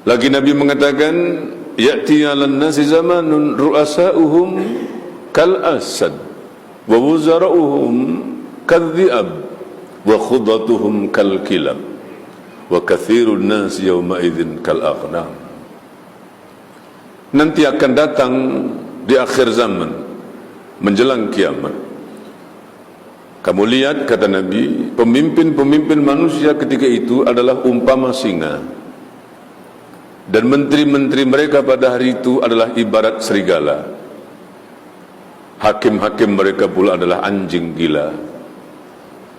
Lagi Nabi mengatakan, ya'ti 'alan nasi zamanun ru'asa'uhum kal asad wa wuzara'uhum kadh-dhi'ab wa khudatuhum kal kilab wa kathirun nas yawma idzin kal aghnam. Nanti akan datang di akhir zaman menjelang kiamat, kamu lihat, kata Nabi, pemimpin-pemimpin manusia ketika itu adalah umpama singa, dan menteri-menteri mereka pada hari itu adalah ibarat serigala. Hakim-hakim mereka pula adalah anjing gila,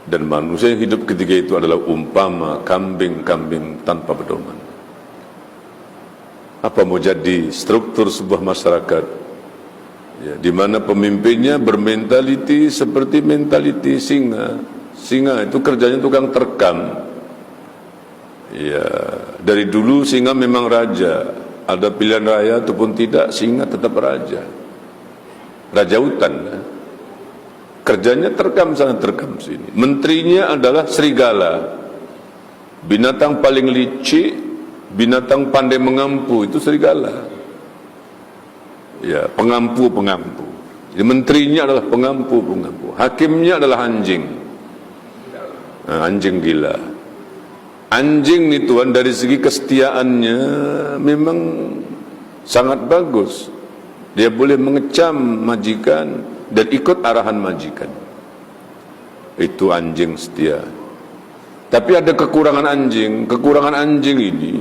dan manusia yang hidup ketika itu adalah umpama kambing-kambing tanpa pedoman. Apa mau jadi struktur sebuah masyarakat ya, di mana pemimpinnya bermentaliti seperti mentaliti singa. Singa itu kerjanya tukang terkam. Ya, dari dulu singa memang raja. Ada pilihan raya ataupun tidak, singa tetap raja. Raja hutan. Kerjanya terkam sana, terkam sini. Menterinya adalah serigala. Binatang paling licik, binatang pandai mengampu itu serigala. Ya, pengampu. Jadi menterinya adalah pengampu. Hakimnya adalah anjing. Anjing gila. Anjing nih Tuhan, dari segi kesetiaannya memang sangat bagus. Dia boleh mengecam majikan dan ikut arahan majikan. Itu anjing setia. Tapi ada kekurangan anjing. Kekurangan anjing ini,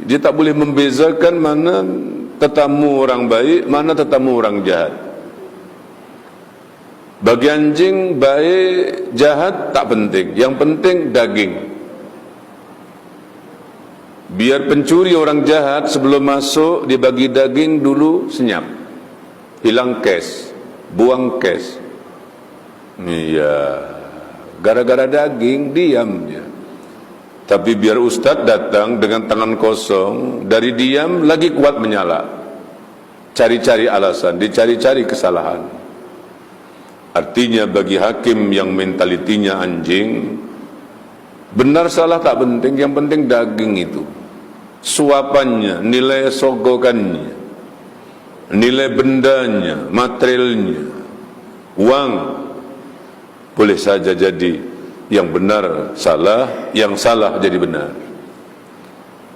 dia tak boleh membezakan mana tetamu orang baik, mana tetamu orang jahat. Bagi anjing, baik, jahat tak penting. Yang penting daging. Biar pencuri orang jahat sebelum masuk, dia bagi daging dulu senyap. Hilang cash, buang cash. Iya, gara-gara daging diam dia. Tapi biar ustaz datang dengan tangan kosong, dari diam lagi kuat menyala. Cari-cari alasan, dicari-cari kesalahan. Artinya bagi hakim yang mentalitinya anjing, benar salah tak penting, yang penting daging itu. Suapannya, nilai sogokannya, nilai bendanya, materialnya, uang, boleh saja jadi yang benar salah, yang salah jadi benar.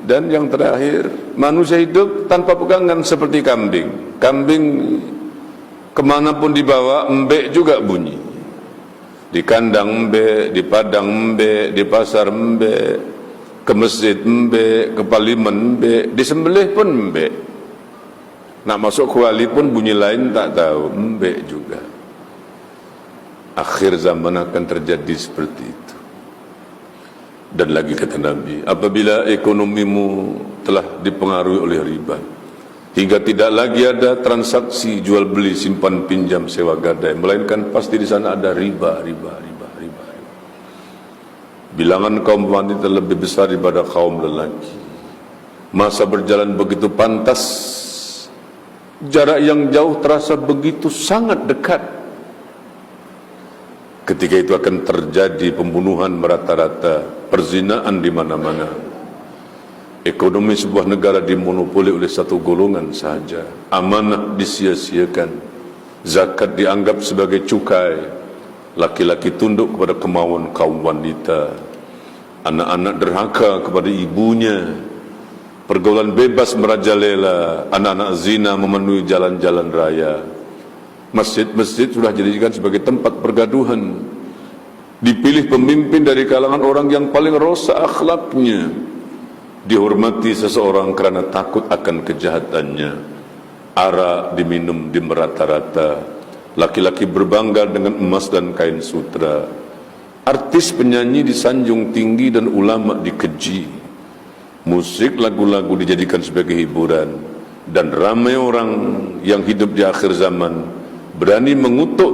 Dan yang terakhir, manusia hidup tanpa pegangan seperti kambing. Kambing kemanapun dibawa, embek juga bunyi. Di kandang embek, di padang embek, di pasar embek, ke masjid embek, ke parlimen embek, disembelih pun embek. Nak masuk kuali pun bunyi lain tak tahu, embek juga. Akhir zaman akan terjadi seperti itu. Dan lagi kata Nabi, apabila ekonomimu telah dipengaruhi oleh riba, hingga tidak lagi ada transaksi jual beli, simpan pinjam, sewa gadai, melainkan pasti di sana ada riba. Bilangan kaum wanita lebih besar daripada kaum lelaki. Masa berjalan begitu pantas, jarak yang jauh terasa begitu sangat dekat. Ketika itu akan terjadi pembunuhan merata-rata, perzinaan di mana-mana. Ekonomi sebuah negara dimonopoli oleh satu golongan sahaja. Amanah disia-siakan. Zakat dianggap sebagai cukai. Laki-laki tunduk kepada kemauan kaum wanita. Anak-anak derhaka kepada ibunya. Pergaulan bebas merajalela. Anak-anak zina memenuhi jalan-jalan raya. Masjid-masjid sudah dijadikan sebagai tempat pergaduhan. Dipilih pemimpin dari kalangan orang yang paling rosak akhlaknya. Dihormati seseorang kerana takut akan kejahatannya. Arak diminum di merata-rata. Laki-laki berbangga dengan emas dan kain sutra. Artis penyanyi disanjung tinggi dan ulama dikeji. Musik, lagu-lagu dijadikan sebagai hiburan. Dan ramai orang yang hidup di akhir zaman berani mengutuk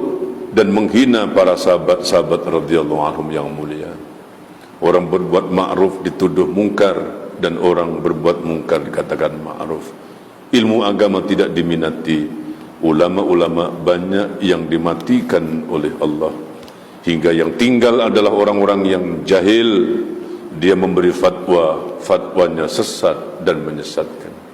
dan menghina para sahabat-sahabat radhiyallahu anhum yang mulia. Orang berbuat ma'ruf dituduh mungkar, dan orang berbuat mungkar dikatakan ma'ruf. Ilmu agama tidak diminati. Ulama-ulama banyak yang dimatikan oleh Allah. Hingga yang tinggal adalah orang-orang yang jahil, dia memberi fatwa, fatwanya sesat dan menyesatkan.